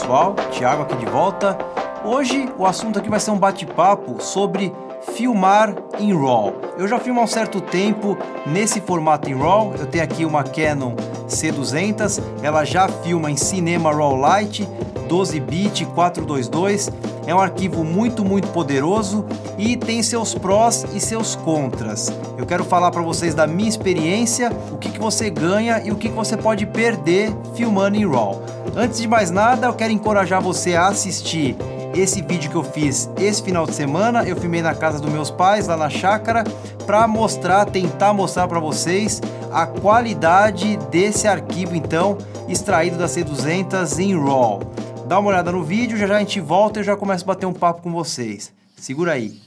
pessoal, Thiago aqui de volta. Hoje o assunto aqui vai ser um bate-papo sobre filmar em RAW. Eu já filmo há um certo tempo nesse formato em RAW. Eu tenho aqui uma Canon C200, ela já filma em Cinema RAW Lite, 12-bit 422. É um arquivo muito poderoso e tem seus prós e seus contras. Eu quero falar para vocês da minha experiência, o que você ganha e o que você pode perder filmando em RAW. Antes de mais nada, eu quero encorajar você a assistir esse vídeo que eu fiz esse final de semana. Eu filmei na casa dos meus pais, lá na chácara, para tentar mostrar para vocês a qualidade desse arquivo, então, extraído da C200 em RAW. Dá uma olhada no vídeo, já a gente volta e eu já começo a bater um papo com vocês. Segura aí.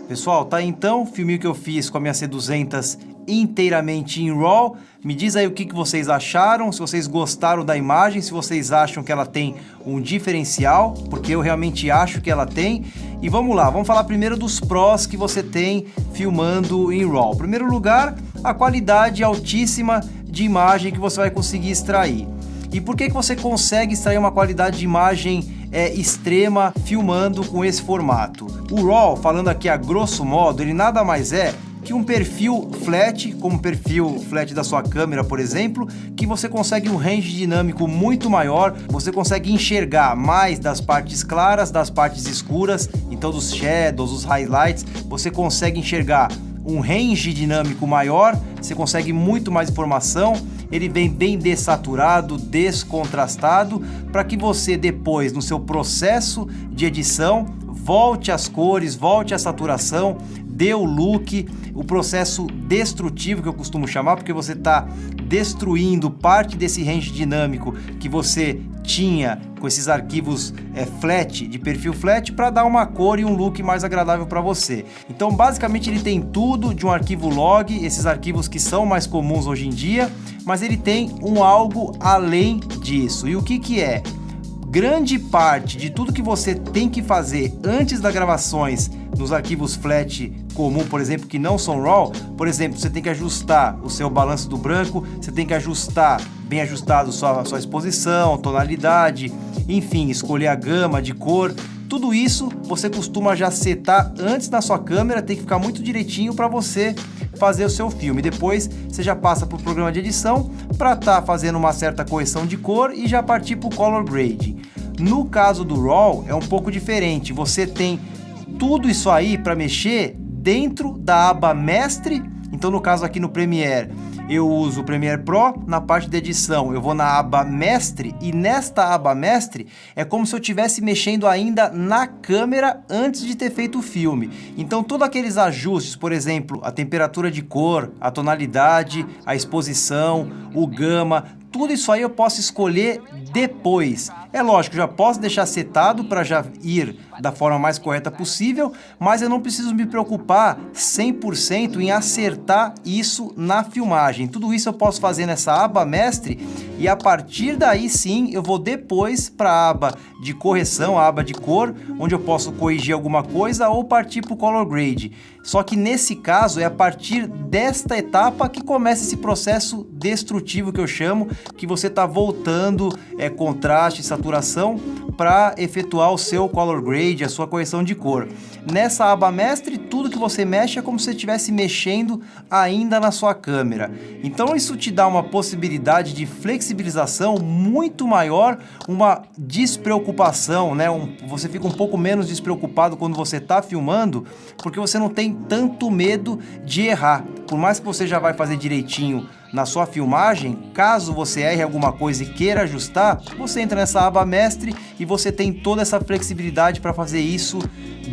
Pessoal, tá aí então o filminho que eu fiz com a minha C200 inteiramente em RAW. Me diz aí o que vocês acharam, se vocês gostaram da imagem, se vocês acham que ela tem um diferencial, porque eu realmente acho que ela tem. E vamos lá, vamos falar primeiro dos prós que você tem filmando em RAW. Em primeiro lugar, a qualidade altíssima de imagem que você vai conseguir extrair. E por que você consegue extrair uma qualidade de imagem extrema filmando com esse formato? O RAW, falando aqui a grosso modo, ele nada mais é que um perfil flat, como o perfil flat da sua câmera, por exemplo, que você consegue um range dinâmico muito maior, você consegue enxergar mais das partes claras, das partes escuras, então dos shadows, dos highlights, você consegue enxergar um range dinâmico maior, você consegue muito mais informação, ele vem bem dessaturado, descontrastado, para que você depois, no seu processo de edição, volte as cores, volte a saturação, dê o look, o processo destrutivo que eu costumo chamar, porque você está destruindo parte desse range dinâmico que você tinha com esses arquivos flat, de perfil flat, para dar uma cor e um look mais agradável para você. Então basicamente ele tem tudo de um arquivo log, esses arquivos que são mais comuns hoje em dia, mas ele tem algo além disso. E o que é? Grande parte de tudo que você tem que fazer antes das gravações nos arquivos flat comum, por exemplo, que não são RAW, por exemplo, você tem que ajustar o seu balanço do branco, você tem que ajustar, bem ajustado, sua exposição, tonalidade, enfim, escolher a gama de cor. Tudo isso você costuma já setar antes na sua câmera, tem que ficar muito direitinho para você fazer o seu filme. Depois você já passa para o programa de edição para estar fazendo uma certa correção de cor e já partir para o color grading. No caso do RAW é um pouco diferente, você tem tudo isso aí para mexer dentro da aba Mestre. Então no caso aqui no Premiere eu uso o Premiere Pro, na parte de edição eu vou na aba Mestre e nesta aba Mestre é como se eu estivesse mexendo ainda na câmera antes de ter feito o filme. Então todos aqueles ajustes, por exemplo, a temperatura de cor, a tonalidade, a exposição, o gama, tudo isso aí eu posso escolher depois. É lógico, já posso deixar setado para já ir da forma mais correta possível, mas eu não preciso me preocupar 100% em acertar isso na filmagem. Tudo isso eu posso fazer nessa aba Mestre e a partir daí sim eu vou depois para a aba de correção, a aba de cor, onde eu posso corrigir alguma coisa ou partir para o Color Grade. Só que nesse caso é a partir desta etapa que começa esse processo destrutivo que eu chamo, que você está voltando contraste, saturação para efetuar o seu Color Grade, a sua correção de cor. Nessa aba Mestre, tudo que você mexe é como se você estivesse mexendo ainda na sua câmera. Então isso te dá uma possibilidade de flexibilização muito maior, uma despreocupação, né? Você fica um pouco menos despreocupado quando você está filmando, porque você não tem tanto medo de errar. Por mais que você já vai fazer direitinho na sua filmagem, caso você erre alguma coisa e queira ajustar, você entra nessa aba Mestre e você tem toda essa flexibilidade para fazer isso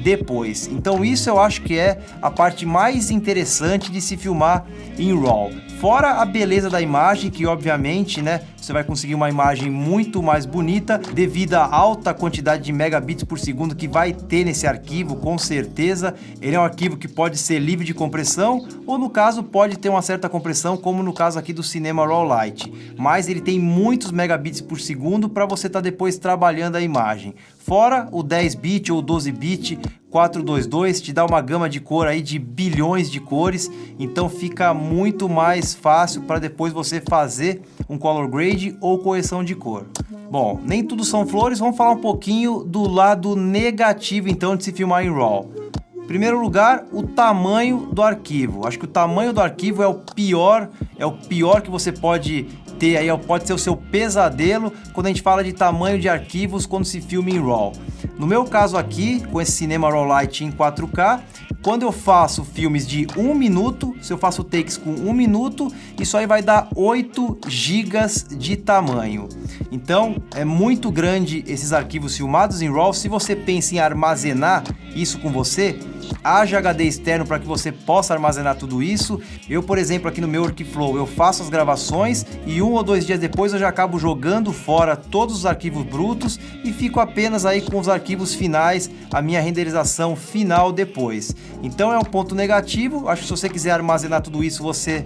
depois. Então isso eu acho que é a parte mais interessante de se filmar em RAW. Fora a beleza da imagem, que obviamente, né, você vai conseguir uma imagem muito mais bonita devido à alta quantidade de megabits por segundo que vai ter nesse arquivo, com certeza. Ele é um arquivo que pode ser livre de compressão ou no caso pode ter uma certa compressão, como no caso aqui do Cinema Raw Lite. Mas ele tem muitos megabits por segundo para você estar depois trabalhando a imagem. Fora o 10-bit ou 12-bit 422 te dá uma gama de cor aí de bilhões de cores, então fica muito mais fácil para depois você fazer um color grade ou correção de cor. Bom, nem tudo são flores, vamos falar um pouquinho do lado negativo então de se filmar em RAW. Em primeiro lugar, o tamanho do arquivo. Acho que o tamanho do arquivo é o pior que você pode ter aí, pode ser o seu pesadelo quando a gente fala de tamanho de arquivos quando se filma em RAW. No meu caso aqui, com esse Cinema Raw Lite em 4K, quando eu faço filmes de 1 minuto, se eu faço takes com 1 minuto, isso aí vai dar 8 GB de tamanho. Então, é muito grande esses arquivos filmados em RAW. Se você pensa em armazenar isso com você, haja HD externo para que você possa armazenar tudo isso. Eu, por exemplo, aqui no meu Workflow, eu faço as gravações e 1 ou 2 dias depois eu já acabo jogando fora todos os arquivos brutos e fico apenas aí com os arquivos finais, a minha renderização final depois. Então é um ponto negativo. Acho que se você quiser armazenar tudo isso, você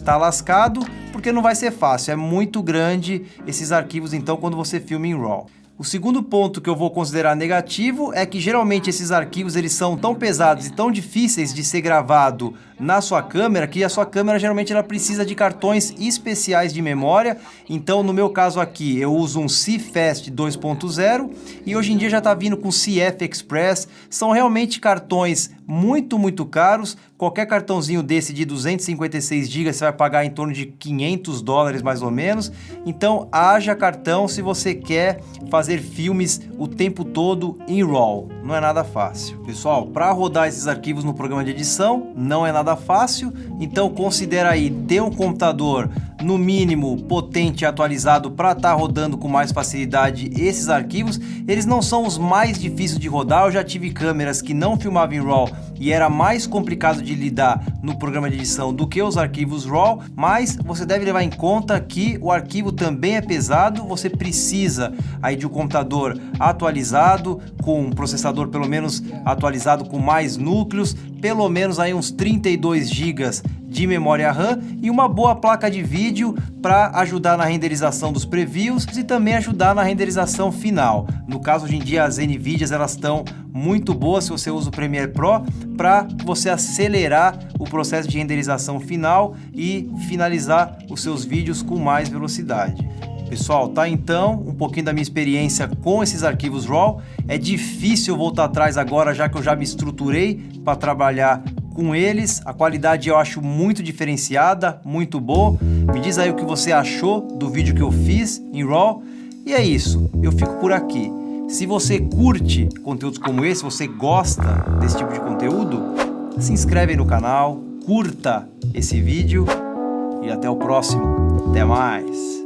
tá lascado, porque não vai ser fácil. É muito grande esses arquivos então quando você filma em RAW. O segundo ponto que eu vou considerar negativo é que geralmente esses arquivos eles são tão pesados e tão difíceis de ser gravado na sua câmera que a sua câmera geralmente ela precisa de cartões especiais de memória. Então no meu caso aqui eu uso um CFast 2.0 e hoje em dia já está vindo com CF Express. São realmente cartões muito caros. Qualquer cartãozinho desse de 256 GB você vai pagar em torno de $500 mais ou menos. Então haja cartão se você quer fazer filmes o tempo todo em RAW. Não é nada fácil. Pessoal, para rodar esses arquivos no programa de edição não é nada fácil. Então considera aí ter um computador no mínimo potente e atualizado para estar rodando com mais facilidade esses arquivos. Eles não são os mais difíceis de rodar. Eu já tive câmeras que não filmavam em RAW e era mais complicado de lidar no programa de edição do que os arquivos RAW, mas você deve levar em conta que o arquivo também é pesado. Você precisa aí de um computador atualizado, com um processador pelo menos atualizado com mais núcleos, pelo menos aí uns 32 GB de memória RAM e uma boa placa de vídeo para ajudar na renderização dos previews e também ajudar na renderização final. No caso, hoje em dia as NVIDIAs elas estão muito boa se você usa o Premiere Pro para você acelerar o processo de renderização final e finalizar os seus vídeos com mais velocidade. Pessoal, tá então um pouquinho da minha experiência com esses arquivos RAW. É difícil voltar atrás agora, já que eu já me estruturei para trabalhar com eles. A qualidade eu acho muito diferenciada, muito boa. Me diz aí o que você achou do vídeo que eu fiz em RAW. E é isso, eu fico por aqui. Se você curte conteúdos como esse, se você gosta desse tipo de conteúdo, se inscreve aí no canal, curta esse vídeo e até o próximo. Até mais!